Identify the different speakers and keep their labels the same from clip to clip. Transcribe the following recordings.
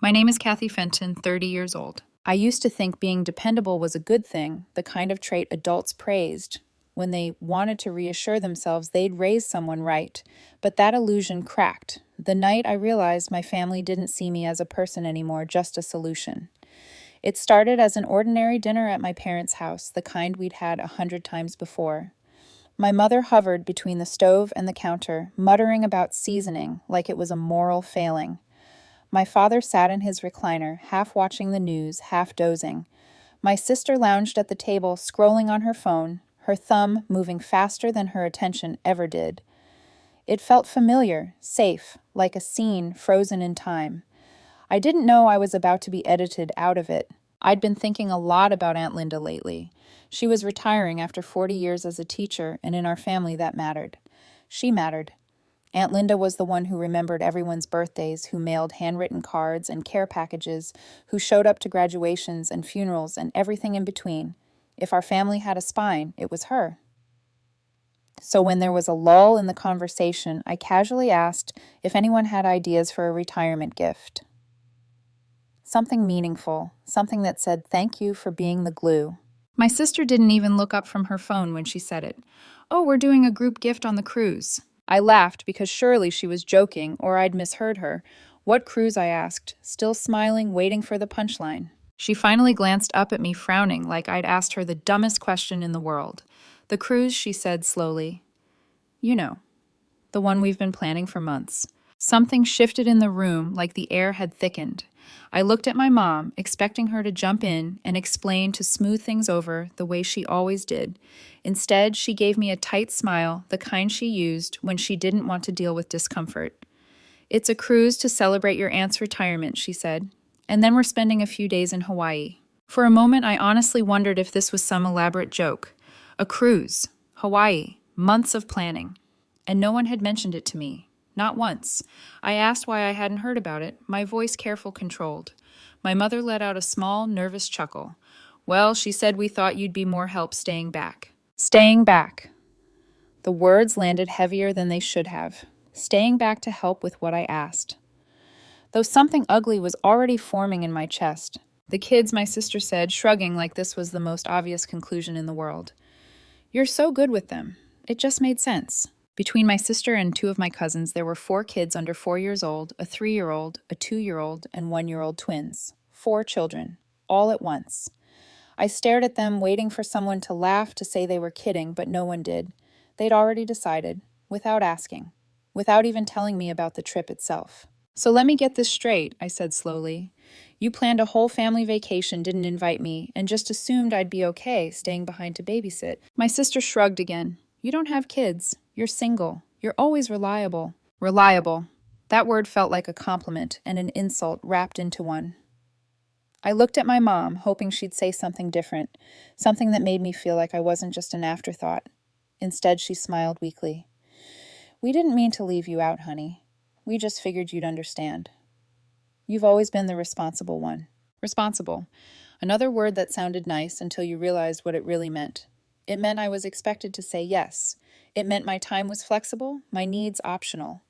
Speaker 1: My name is Kathy Fenton, 30 years old. I used to think being dependable was a good thing, the kind of trait adults praised when they wanted to reassure themselves they'd raise someone right. But that illusion cracked the night I realized my family didn't see me as a person anymore, just a solution. It started as an ordinary dinner at my parents' house, the kind we'd had 100 times before. My mother hovered between the stove and the counter, muttering about seasoning like it was a moral failing. My father sat in his recliner, half watching the news, half dozing. My sister lounged at the table, scrolling on her phone, her thumb moving faster than her attention ever did. It felt familiar, safe, like a scene frozen in time. I didn't know I was about to be edited out of it. I'd been thinking a lot about Aunt Linda lately. She was retiring after 40 years as a teacher, and in our family that mattered. She mattered. Aunt Linda was the one who remembered everyone's birthdays, who mailed handwritten cards and care packages, who showed up to graduations and funerals and everything in between. If our family had a spine, it was her. So when there was a lull in the conversation, I casually asked if anyone had ideas for a retirement gift. Something meaningful, something that said thank you for being the glue. My sister didn't even look up from her phone when she said it. "Oh, we're doing a group gift on the cruise." I laughed because surely she was joking or I'd misheard her. "What cruise?" I asked, still smiling, waiting for the punchline. She finally glanced up at me, frowning like I'd asked her the dumbest question in the world. "The cruise," she said slowly. "You know, the one we've been planning for months." Something shifted in the room like the air had thickened. I looked at my mom, expecting her to jump in and explain to smooth things over the way she always did. Instead, she gave me a tight smile, the kind she used when she didn't want to deal with discomfort. "It's a cruise to celebrate your aunt's retirement," she said. "And then we're spending a few days in Hawaii." For a moment, I honestly wondered if this was some elaborate joke. A cruise, Hawaii, months of planning. And no one had mentioned it to me. Not once. I asked why I hadn't heard about it, my voice careful, controlled. My mother let out a small, nervous chuckle. "Well, she said we thought you'd be more help staying back." Staying back. The words landed heavier than they should have. Staying back to help with what I asked. Though something ugly was already forming in my chest. The kids, my sister said, shrugging like this was the most obvious conclusion in the world. "You're so good with them. It just made sense." Between my sister and two of my cousins, there were 4 kids under 4 years old, a 3-year-old, a 2-year-old, and 1-year-old twins. 4 children, all at once. I stared at them, waiting for someone to laugh, to say they were kidding, but no one did. They'd already decided, without asking, without even telling me about the trip itself. "So let me get this straight," I said slowly. "You planned a whole family vacation, didn't invite me, and just assumed I'd be okay staying behind to babysit." My sister shrugged again. "You don't have kids. You're single. You're always reliable." Reliable. That word felt like a compliment and an insult wrapped into one. I looked at my mom, hoping she'd say something different, something that made me feel like I wasn't just an afterthought. Instead, she smiled weakly. "We didn't mean to leave you out, honey. We just figured you'd understand. You've always been the responsible one." Responsible. Another word that sounded nice until you realized what it really meant. It meant I was expected to say yes. It meant my time was flexible, my needs optional.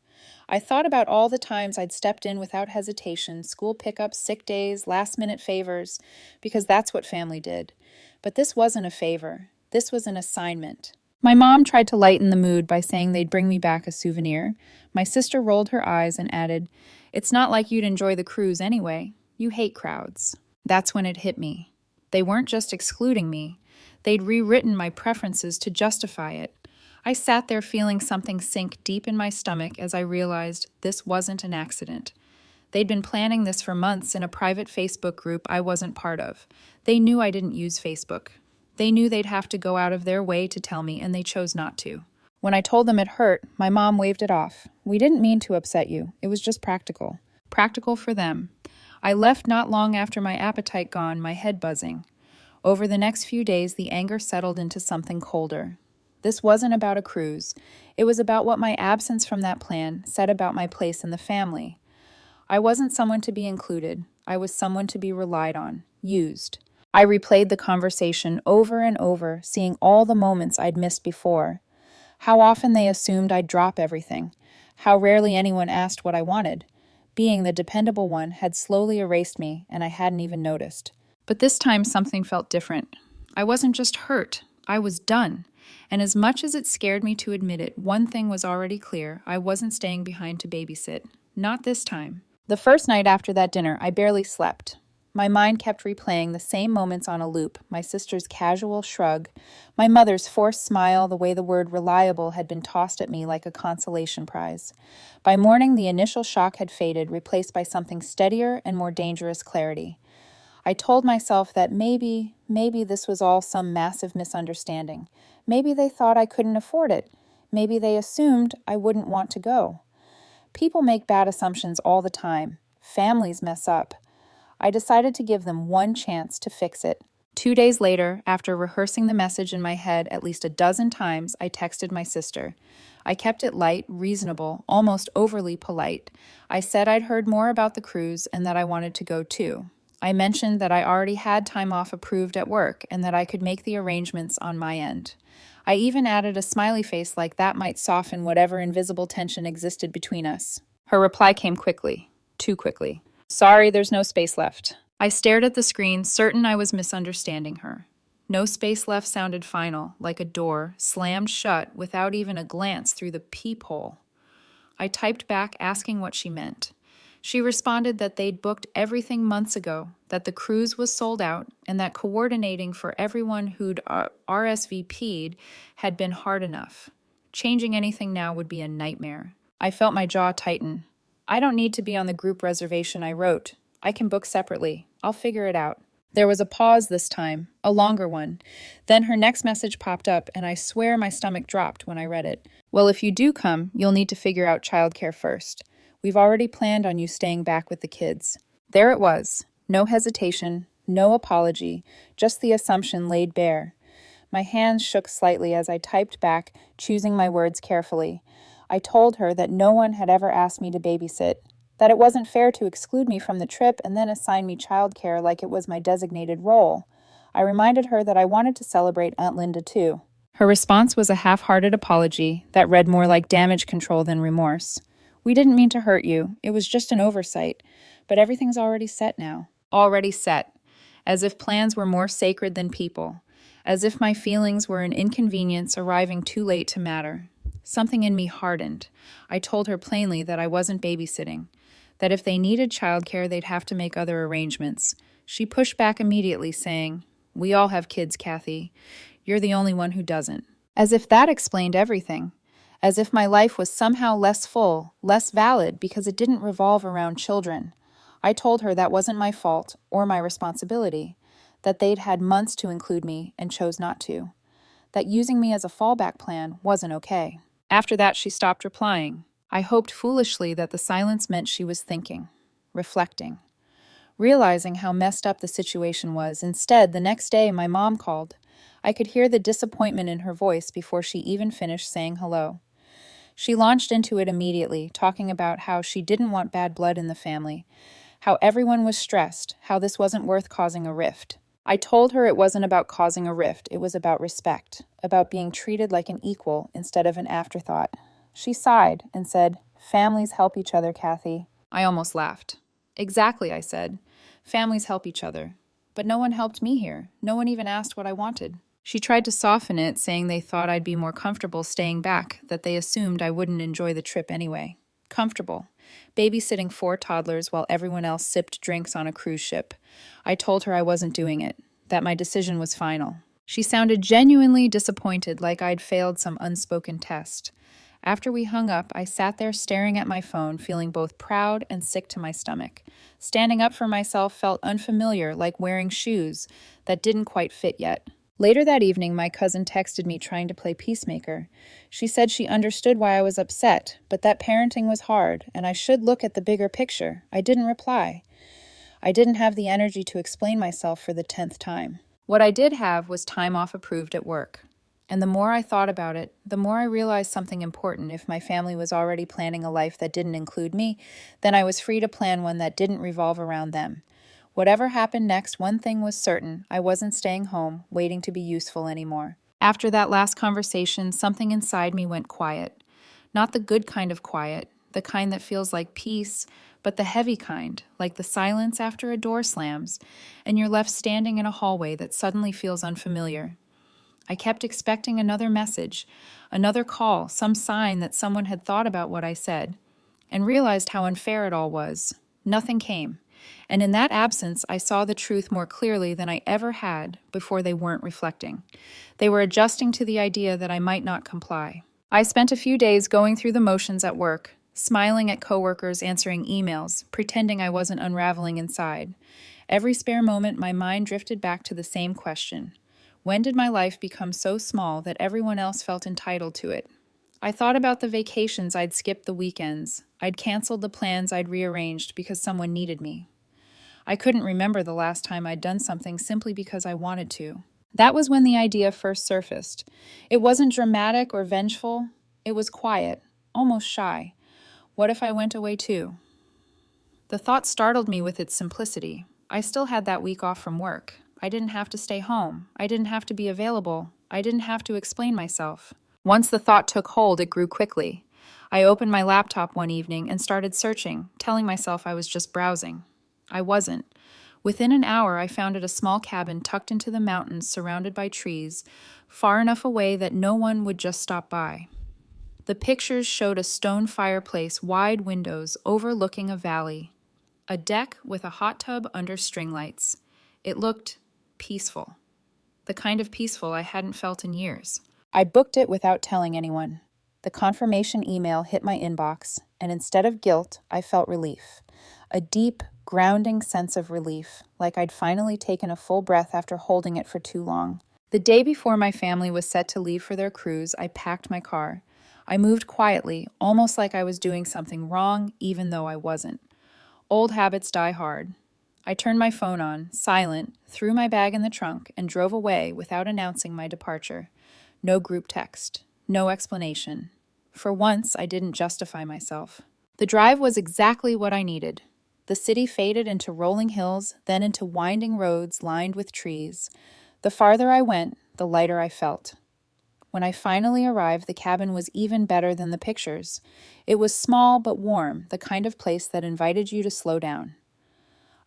Speaker 1: I thought about all the times I'd stepped in without hesitation, school pickups, sick days, last-minute favors, because that's what family did. But this wasn't a favor. This was an assignment. My mom tried to lighten the mood by saying they'd bring me back a souvenir. My sister rolled her eyes and added, "It's not like you'd enjoy the cruise anyway. You hate crowds." That's when it hit me. They weren't just excluding me. They'd rewritten my preferences to justify it. I sat there feeling something sink deep in my stomach as I realized this wasn't an accident. They'd been planning this for months in a private Facebook group I wasn't part of. They knew I didn't use Facebook. They knew they'd have to go out of their way to tell me, and they chose not to. When I told them it hurt, my mom waved it off. "We didn't mean to upset you. It was just practical." Practical for them. I left not long after my appetite gone, my head buzzing. Over the next few days, the anger settled into something colder. This wasn't about a cruise. It was about what my absence from that plan said about my place in the family. I wasn't someone to be included. I was someone to be relied on, used. I replayed the conversation over and over, seeing all the moments I'd missed before. How often they assumed I'd drop everything. How rarely anyone asked what I wanted. being the dependable one had slowly erased me, and I hadn't even noticed. But this time something felt different. I wasn't just hurt, I was done. And as much as it scared me to admit it, one thing was already clear: I wasn't staying behind to babysit. Not this time. The first night after that dinner, I barely slept. My mind kept replaying the same moments on a loop: my sister's casual shrug, my mother's forced smile, the way the word reliable had been tossed at me like a consolation prize. By morning, the initial shock had faded, replaced by something steadier and more dangerous clarity. I told myself that maybe this was all some massive misunderstanding. Maybe they thought I couldn't afford it. Maybe they assumed I wouldn't want to go. People make bad assumptions all the time. Families mess up. I decided to give them one chance to fix it. 2 days later, after rehearsing the message in my head at least a dozen times, I texted my sister. I kept it light, reasonable, almost overly polite. I said I'd heard more about the cruise and that I wanted to go too. I mentioned that I already had time off approved at work and that I could make the arrangements on my end. I even added a smiley face like that might soften whatever invisible tension existed between us. Her reply came quickly, too quickly. Sorry, there's no space left. I stared at the screen, certain I was misunderstanding her. No space left sounded final, like a door slammed shut without even a glance through the peephole. I typed back asking what she meant. She responded that they'd booked everything months ago, that the cruise was sold out, and that coordinating for everyone who'd RSVP'd had been hard enough. Changing anything now would be a nightmare. I felt my jaw tighten. I don't need to be on the group reservation I wrote. I can book separately. I'll figure it out. There was a pause this time, a longer one. Then her next message popped up, and I swear my stomach dropped when I read it. Well, if you do come, you'll need to figure out childcare first. We've already planned on you staying back with the kids. There it was. No hesitation, no apology, just the assumption laid bare. My hands shook slightly as I typed back, choosing my words carefully. I told her that no one had ever asked me to babysit, that it wasn't fair to exclude me from the trip and then assign me childcare like it was my designated role. I reminded her that I wanted to celebrate Aunt Linda too. Her response was a half-hearted apology that read more like damage control than remorse. We didn't mean to hurt you. It was just an oversight. But everything's already set now. Already set. As if plans were more sacred than people. As if my feelings were an inconvenience arriving too late to matter. Something in me hardened. I told her plainly that I wasn't babysitting. That if they needed childcare, they'd have to make other arrangements. She pushed back immediately, saying, "We all have kids, Kathy. You're the only one who doesn't." As if that explained everything. As if my life was somehow less full, less valid, because it didn't revolve around children. I told her that wasn't my fault or my responsibility, that they'd had months to include me and chose not to, that using me as a fallback plan wasn't okay. After that, she stopped replying. I hoped foolishly that the silence meant she was thinking, reflecting, realizing how messed up the situation was. Instead, the next day, my mom called. I could hear the disappointment in her voice before she even finished saying hello. She launched into it immediately, talking about how she didn't want bad blood in the family, how everyone was stressed, how this wasn't worth causing a rift. I told her it wasn't about causing a rift, it was about respect, about being treated like an equal instead of an afterthought. She sighed and said, "Families help each other, Kathy." I almost laughed. Exactly, I said. Families help each other. But no one helped me here. No one even asked what I wanted. She tried to soften it, saying they thought I'd be more comfortable staying back, that they assumed I wouldn't enjoy the trip anyway. Comfortable. Babysitting 4 toddlers while everyone else sipped drinks on a cruise ship. I told her I wasn't doing it, that my decision was final. She sounded genuinely disappointed, like I'd failed some unspoken test. After we hung up, I sat there staring at my phone, feeling both proud and sick to my stomach. Standing up for myself felt unfamiliar, like wearing shoes that didn't quite fit yet. Later that evening, my cousin texted me trying to play peacemaker. She said she understood why I was upset, but that parenting was hard, and I should look at the bigger picture. I didn't reply. I didn't have the energy to explain myself for the 10th time. What I did have was time off approved at work. And the more I thought about it, the more I realized something important. If my family was already planning a life that didn't include me, then I was free to plan one that didn't revolve around them. Whatever happened next, one thing was certain: I wasn't staying home, waiting to be useful anymore. After that last conversation, something inside me went quiet. Not the good kind of quiet, the kind that feels like peace, but the heavy kind, like the silence after a door slams, and you're left standing in a hallway that suddenly feels unfamiliar. I kept expecting another message, another call, some sign that someone had thought about what I said, and realized how unfair it all was. Nothing came. And in that absence, I saw the truth more clearly than I ever had before. They weren't reflecting. They were adjusting to the idea that I might not comply. I spent a few days going through the motions at work, smiling at coworkers, answering emails, pretending I wasn't unraveling inside. Every spare moment, my mind drifted back to the same question. When did my life become so small that everyone else felt entitled to it? I thought about the vacations I'd skipped, the weekends. I'd canceled the plans I'd rearranged because someone needed me. I couldn't remember the last time I'd done something simply because I wanted to. That was when the idea first surfaced. It wasn't dramatic or vengeful. It was quiet, almost shy. What if I went away too? The thought startled me with its simplicity. I still had that week off from work. I didn't have to stay home. I didn't have to be available. I didn't have to explain myself. Once the thought took hold, it grew quickly. I opened my laptop one evening and started searching, telling myself I was just browsing. I wasn't. Within an hour, I found a small cabin tucked into the mountains, surrounded by trees, far enough away that no one would just stop by. The pictures showed a stone fireplace, wide windows overlooking a valley, a deck with a hot tub under string lights. It looked peaceful, the kind of peaceful I hadn't felt in years. I booked it without telling anyone. The confirmation email hit my inbox, and instead of guilt, I felt relief. A deep, grounding sense of relief, like I'd finally taken a full breath after holding it for too long. The day before my family was set to leave for their cruise, I packed my car. I moved quietly, almost like I was doing something wrong, even though I wasn't. Old habits die hard. I turned my phone on, silent, threw my bag in the trunk, and drove away without announcing my departure. No group text. No explanation. For once, I didn't justify myself. The drive was exactly what I needed. The city faded into rolling hills, then into winding roads lined with trees. The farther I went, the lighter I felt. When I finally arrived, the cabin was even better than the pictures. It was small but warm, the kind of place that invited you to slow down.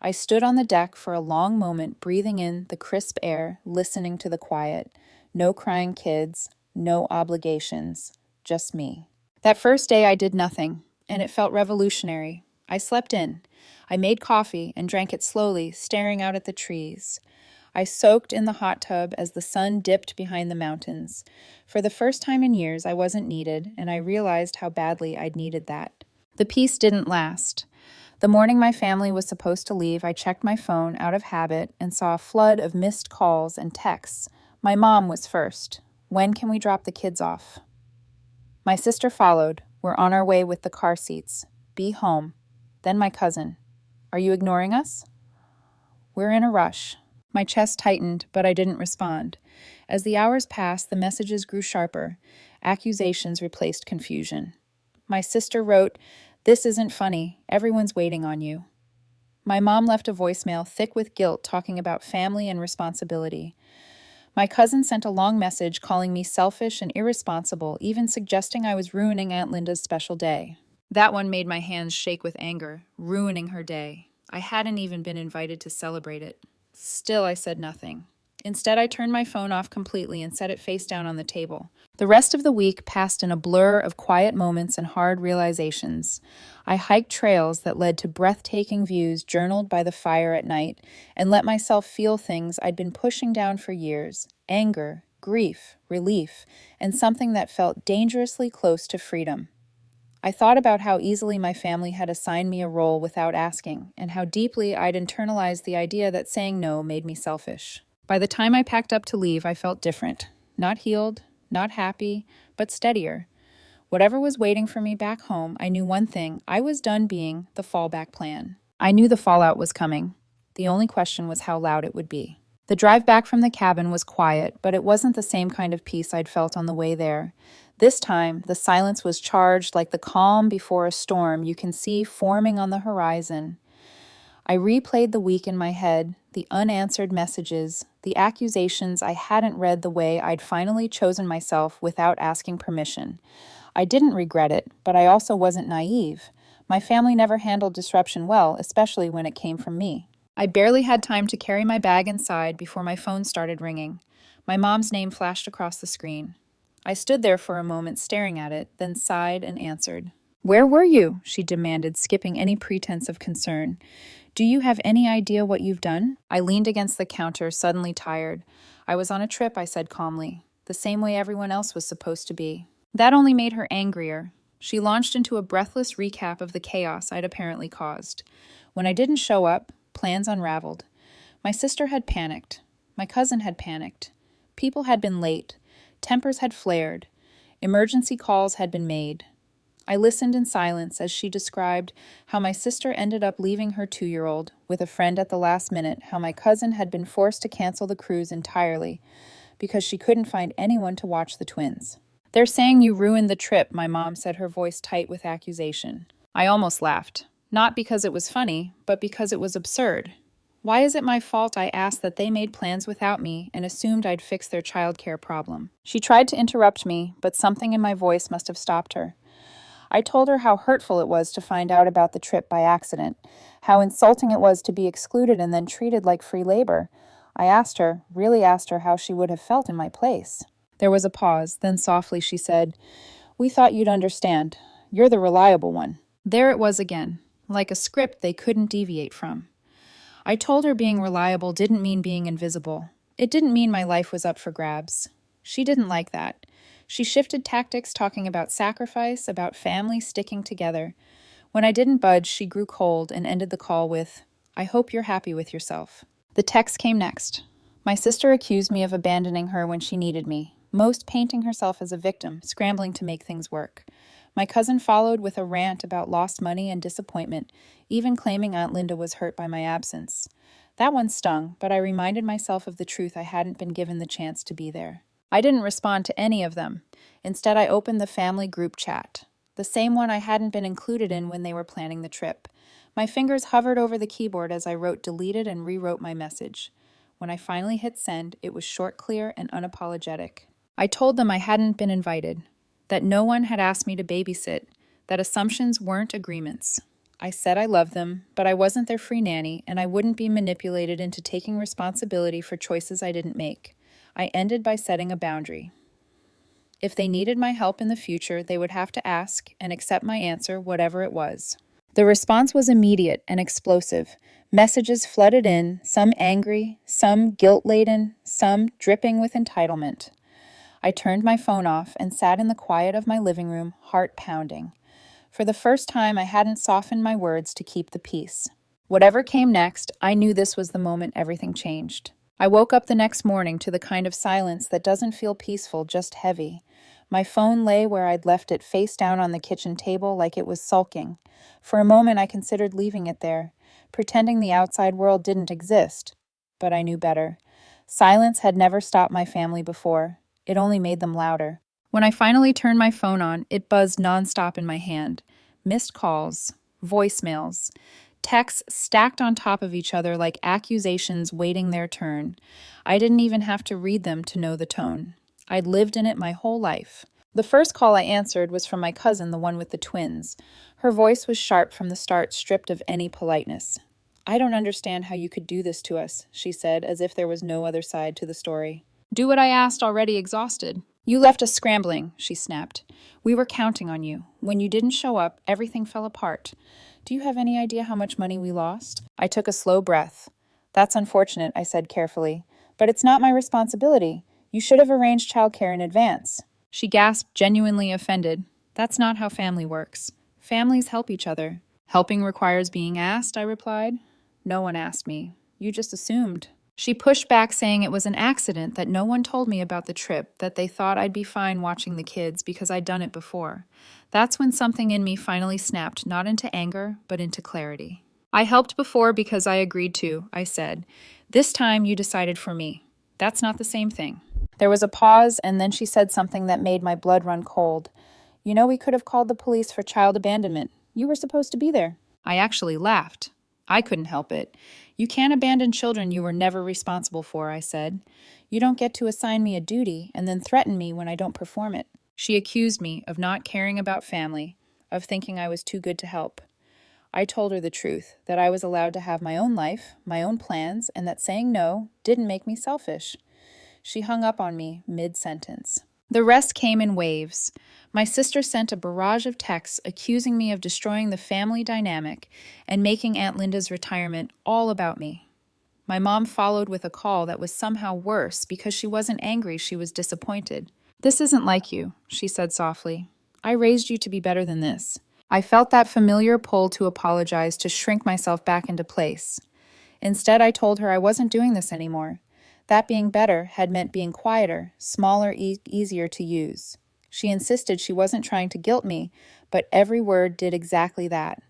Speaker 1: I stood on the deck for a long moment, breathing in the crisp air, listening to the quiet. No crying kids, no obligations, just me. That first day I did nothing, and it felt revolutionary. I slept in. I made coffee and drank it slowly, staring out at the trees. I soaked in the hot tub as the sun dipped behind the mountains. For the first time in years, I wasn't needed, and I realized how badly I'd needed that. The peace didn't last. The morning my family was supposed to leave, I checked my phone out of habit and saw a flood of missed calls and texts. My mom was first. When can we drop the kids off? My sister followed. We're on our way with the car seats. Be home. Then my cousin. Are you ignoring us? We're in a rush. My chest tightened, but I didn't respond. As the hours passed, the messages grew sharper. Accusations replaced confusion. My sister wrote, "This isn't funny. Everyone's waiting on you." My mom left a voicemail thick with guilt, talking about family and responsibility. My cousin sent a long message calling me selfish and irresponsible, even suggesting I was ruining Aunt Linda's special day. That one made my hands shake with anger, ruining her day. I hadn't even been invited to celebrate it. Still, I said nothing. Instead, I turned my phone off completely and set it face down on the table. The rest of the week passed in a blur of quiet moments and hard realizations. I hiked trails that led to breathtaking views, journaled by the fire at night, and let myself feel things I'd been pushing down for years: anger, grief, relief, and something that felt dangerously close to freedom. I thought about how easily my family had assigned me a role without asking, and how deeply I'd internalized the idea that saying no made me selfish. By the time I packed up to leave, I felt different. Not healed, not happy, but steadier. Whatever was waiting for me back home, I knew one thing: I was done being the fallback plan. I knew the fallout was coming. The only question was how loud it would be. The drive back from the cabin was quiet, but it wasn't the same kind of peace I'd felt on the way there. This time, the silence was charged like the calm before a storm you can see forming on the horizon. I replayed the week in my head, the unanswered messages, the accusations I hadn't read the way I'd finally chosen myself without asking permission. I didn't regret it, but I also wasn't naive. My family never handled disruption well, especially when it came from me. I barely had time to carry my bag inside before my phone started ringing. My mom's name flashed across the screen. I stood there for a moment staring at it, then sighed and answered. "Where were you?" she demanded, skipping any pretense of concern. "Do you have any idea what you've done?" I leaned against the counter, suddenly tired. "I was on a trip," I said calmly, "the same way everyone else was supposed to be." That only made her angrier. She launched into a breathless recap of the chaos I'd apparently caused. When I didn't show up, plans unraveled. My sister had panicked. My cousin had panicked. People had been late. Tempers had flared. Emergency calls had been made. I listened in silence as she described how my sister ended up leaving her 2-year-old with a friend at the last minute, how my cousin had been forced to cancel the cruise entirely because she couldn't find anyone to watch the twins. "They're saying you ruined the trip," my mom said, her voice tight with accusation. I almost laughed. Not because it was funny, but because it was absurd. Why is it my fault I asked that they made plans without me and assumed I'd fix their childcare problem? She tried to interrupt me, but something in my voice must have stopped her. I told her how hurtful it was to find out about the trip by accident, how insulting it was to be excluded and then treated like free labor. I really asked her how she would have felt in my place. There was a pause, then softly she said, "We thought you'd understand. You're the reliable one." There it was again, like a script they couldn't deviate from. I told her being reliable didn't mean being invisible. It didn't mean my life was up for grabs. She didn't like that. She shifted tactics, talking about sacrifice, about family sticking together. When I didn't budge, she grew cold and ended the call with, "I hope you're happy with yourself." The text came next. My sister accused me of abandoning her when she needed me, most painting herself as a victim, scrambling to make things work. My cousin followed with a rant about lost money and disappointment, even claiming Aunt Linda was hurt by my absence. That one stung, but I reminded myself of the truth I hadn't been given the chance to be there. I didn't respond to any of them. Instead, I opened the family group chat, the same one I hadn't been included in when they were planning the trip. My fingers hovered over the keyboard as I wrote, deleted, and rewrote my message. When I finally hit send, it was short, clear, and unapologetic. I told them I hadn't been invited, that no one had asked me to babysit, that assumptions weren't agreements. I said I loved them, but I wasn't their free nanny, and I wouldn't be manipulated into taking responsibility for choices I didn't make. I ended by setting a boundary. If they needed my help in the future, they would have to ask and accept my answer, whatever it was. The response was immediate and explosive. Messages flooded in, some angry, some guilt-laden, some dripping with entitlement. I turned my phone off and sat in the quiet of my living room, heart pounding. For the first time, I hadn't softened my words to keep the peace. Whatever came next, I knew this was the moment everything changed. I woke up the next morning to the kind of silence that doesn't feel peaceful, just heavy. My phone lay where I'd left it, face down on the kitchen table like it was sulking. For a moment, I considered leaving it there, pretending the outside world didn't exist. But I knew better. Silence had never stopped my family before. It only made them louder. When I finally turned my phone on, it buzzed nonstop in my hand. Missed calls, voicemails, texts stacked on top of each other like accusations waiting their turn. I didn't even have to read them to know the tone. I'd lived in it my whole life. The first call I answered was from my cousin, the one with the twins. Her voice was sharp from the start, stripped of any politeness. "I don't understand how you could do this to us," she said, as if there was no other side to the story. "Do what I asked, already exhausted." "You left us scrambling," she snapped. "We were counting on you. When you didn't show up, everything fell apart. Do you have any idea how much money we lost?" I took a slow breath. "That's unfortunate," I said carefully. "But it's not my responsibility. You should have arranged childcare in advance." She gasped, genuinely offended. "That's not how family works. Families help each other." "Helping requires being asked," I replied. "No one asked me. You just assumed." She pushed back, saying it was an accident, that no one told me about the trip, that they thought I'd be fine watching the kids because I'd done it before. That's when something in me finally snapped, not into anger, but into clarity. "I helped before because I agreed to," I said. "This time you decided for me. That's not the same thing." There was a pause, and then she said something that made my blood run cold. "You know, we could have called the police for child abandonment. You were supposed to be there." I actually laughed. I couldn't help it. "You can't abandon children you were never responsible for," I said. "You don't get to assign me a duty and then threaten me when I don't perform it." She accused me of not caring about family, of thinking I was too good to help. I told her the truth, that I was allowed to have my own life, my own plans, and that saying no didn't make me selfish. She hung up on me mid-sentence. The rest came in waves. My sister sent a barrage of texts accusing me of destroying the family dynamic and making Aunt Linda's retirement all about me. My mom followed with a call that was somehow worse because she wasn't angry, she was disappointed. "This isn't like you," she said softly. "I raised you to be better than this." I felt that familiar pull to apologize, to shrink myself back into place. Instead, I told her I wasn't doing this anymore. That being better had meant being quieter, smaller, easier to use. She insisted she wasn't trying to guilt me, but every word did exactly that.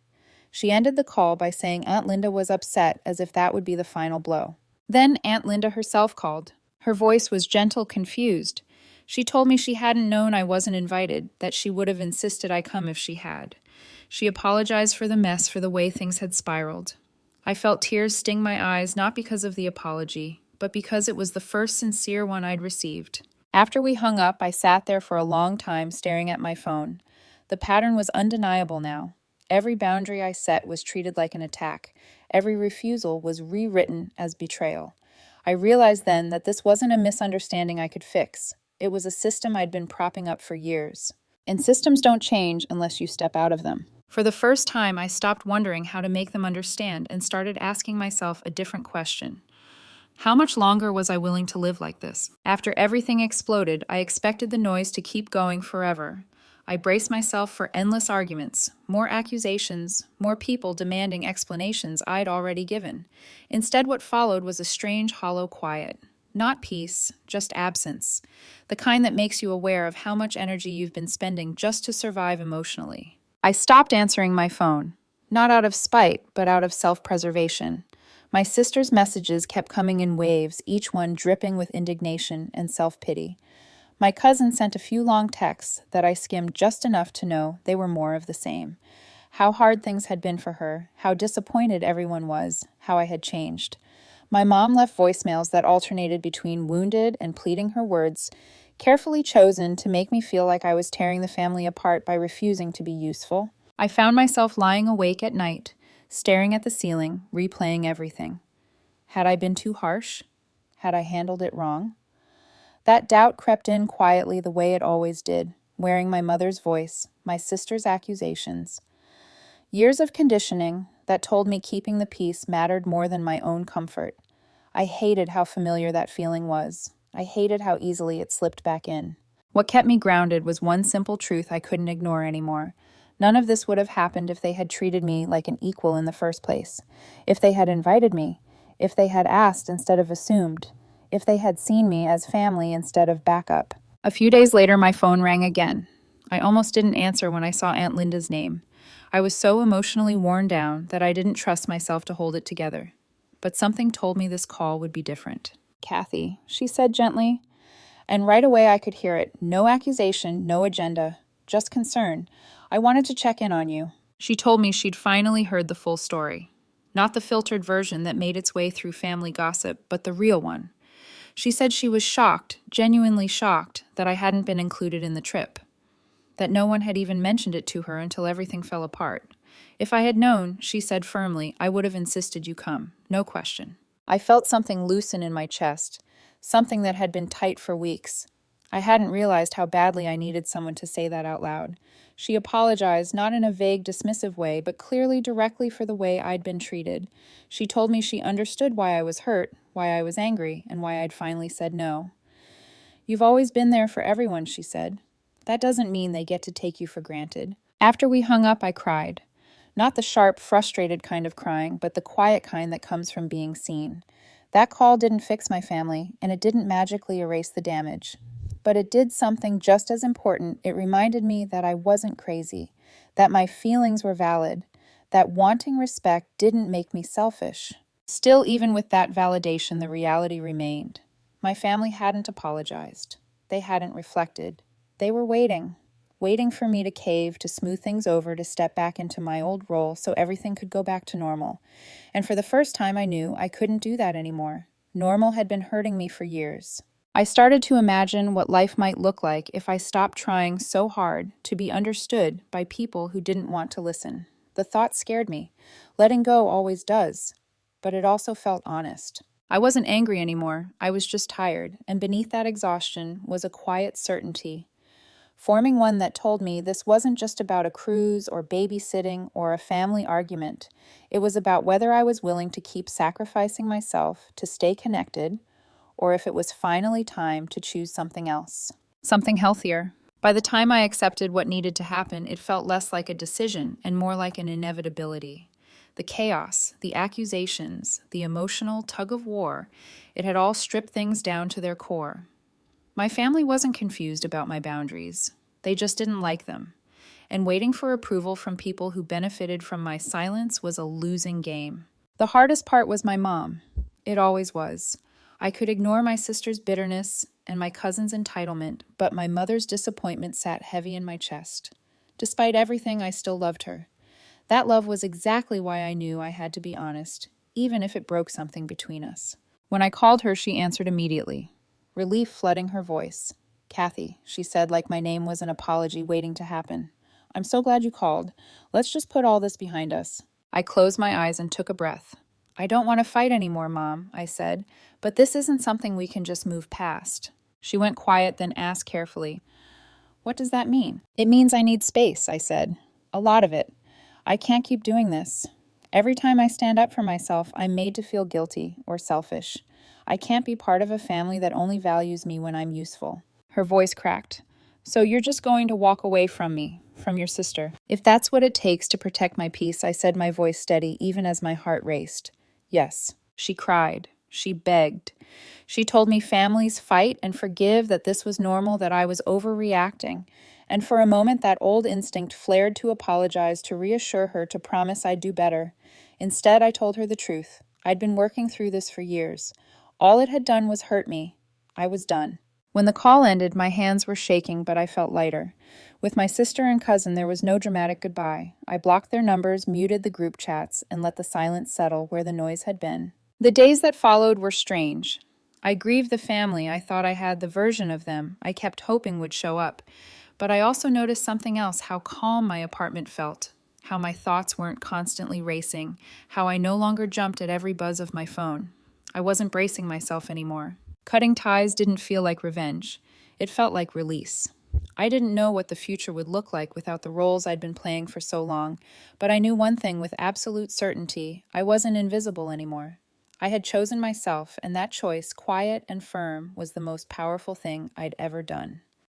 Speaker 1: She ended the call by saying Aunt Linda was upset, as if that would be the final blow. Then Aunt Linda herself called. Her voice was gentle, confused. She told me she hadn't known I wasn't invited, that she would have insisted I come if she had. She apologized for the mess, for the way things had spiraled. I felt tears sting my eyes, not because of the apology, but because it was the first sincere one I'd received. After we hung up, I sat there for a long time staring at my phone. The pattern was undeniable now. Every boundary I set was treated like an attack. Every refusal was rewritten as betrayal. I realized then that this wasn't a misunderstanding I could fix. It was a system I'd been propping up for years. And systems don't change unless you step out of them. For the first time, I stopped wondering how to make them understand and started asking myself a different question. How much longer was I willing to live like this? After everything exploded, I expected the noise to keep going forever. I braced myself for endless arguments, more accusations, more people demanding explanations I'd already given. Instead, what followed was a strange, hollow quiet. Not peace, just absence. The kind that makes you aware of how much energy you've been spending just to survive emotionally. I stopped answering my phone, not out of spite, but out of self-preservation. My sister's messages kept coming in waves, each one dripping with indignation and self-pity. My cousin sent a few long texts that I skimmed just enough to know they were more of the same. How hard things had been for her, how disappointed everyone was, how I had changed. My mom left voicemails that alternated between wounded and pleading her words, carefully chosen to make me feel like I was tearing the family apart by refusing to be useful. I found myself lying awake at night, staring at the ceiling, replaying everything. Had I been too harsh? Had I handled it wrong? That doubt crept in quietly the way it always did, wearing my mother's voice, my sister's accusations. Years of conditioning that told me keeping the peace mattered more than my own comfort. I hated how familiar that feeling was. I hated how easily it slipped back in. What kept me grounded was one simple truth I couldn't ignore anymore. None of this would have happened if they had treated me like an equal in the first place. If they had invited me. If they had asked instead of assumed. If they had seen me as family instead of backup. A few days later, my phone rang again. I almost didn't answer when I saw Aunt Linda's name. I was so emotionally worn down that I didn't trust myself to hold it together. But something told me this call would be different. "Kathy," she said gently. And right away I could hear it. No accusation, no agenda, just concern. "I wanted to check in on you." She told me she'd finally heard the full story. Not the filtered version that made its way through family gossip, but the real one. She said she was shocked, genuinely shocked, that I hadn't been included in the trip. That no one had even mentioned it to her until everything fell apart. If I had known, she said firmly, I would have insisted you come, no question. I felt something loosen in my chest, something that had been tight for weeks. I hadn't realized how badly I needed someone to say that out loud. She apologized, not in a vague, dismissive way, but clearly directly for the way I'd been treated. She told me she understood why I was hurt, why I was angry, and why I'd finally said no. "You've always been there for everyone," she said. "That doesn't mean they get to take you for granted." After we hung up, I cried. Not the sharp, frustrated kind of crying, but the quiet kind that comes from being seen. That call didn't fix my family, and it didn't magically erase the damage. But it did something just as important. It reminded me that I wasn't crazy, that my feelings were valid, that wanting respect didn't make me selfish. Still, even with that validation, the reality remained. My family hadn't apologized. They hadn't reflected. They were waiting for me to cave, to smooth things over, to step back into my old role so everything could go back to normal. And for the first time, I knew I couldn't do that anymore. Normal had been hurting me for years. I started to imagine what life might look like if I stopped trying so hard to be understood by people who didn't want to listen. The The thought scared me. Letting go always does, but it also felt honest. I wasn't angry anymore. I was just tired, and beneath that exhaustion was a quiet certainty, forming one that told me this wasn't just about a cruise or babysitting or a family argument. It was about whether I was willing to keep sacrificing myself to stay connected, or if it was finally time to choose something else. Something healthier. By the time I accepted what needed to happen, it felt less like a decision and more like an inevitability. The chaos, the accusations, the emotional tug of war, it had all stripped things down to their core. My family wasn't confused about my boundaries. They just didn't like them. And waiting for approval from people who benefited from my silence was a losing game. The hardest part was my mom. It always was. I could ignore my sister's bitterness and my cousin's entitlement, but my mother's disappointment sat heavy in my chest. Despite everything, I still loved her. That love was exactly why I knew I had to be honest, even if it broke something between us. When I called her, she answered immediately, relief flooding her voice. "Kathy," she said like my name was an apology waiting to happen. "I'm so glad you called. Let's just put all this behind us." I closed my eyes and took a breath. "I don't want to fight anymore, Mom," I said, "but this isn't something we can just move past." She went quiet, then asked carefully, "What does that mean?" "It means I need space," I said. "A lot of it. I can't keep doing this. Every time I stand up for myself, I'm made to feel guilty or selfish. I can't be part of a family that only values me when I'm useful." Her voice cracked. "So you're just going to walk away from me, from your sister?" "If that's what it takes to protect my peace," I said, my voice steady, even as my heart raced. "Yes." She cried. She begged. She told me families fight and forgive, that this was normal, that I was overreacting. And for a moment, that old instinct flared to apologize, to reassure her, to promise I'd do better. Instead, I told her the truth. I'd been working through this for years. All it had done was hurt me. I was done. When the call ended, my hands were shaking, but I felt lighter. With my sister and cousin, there was no dramatic goodbye. I blocked their numbers, muted the group chats, and let the silence settle where the noise had been. The days that followed were strange. I grieved the family. I thought I had the version of them I kept hoping would show up. But I also noticed something else, how calm my apartment felt, how my thoughts weren't constantly racing, how I no longer jumped at every buzz of my phone. I wasn't bracing myself anymore. Cutting ties didn't feel like revenge. It felt like release. I didn't know what the future would look like without the roles I'd been playing for so long, but I knew one thing with absolute certainty: I wasn't invisible anymore. I had chosen myself, and that choice, quiet and firm, was the most powerful thing I'd ever done.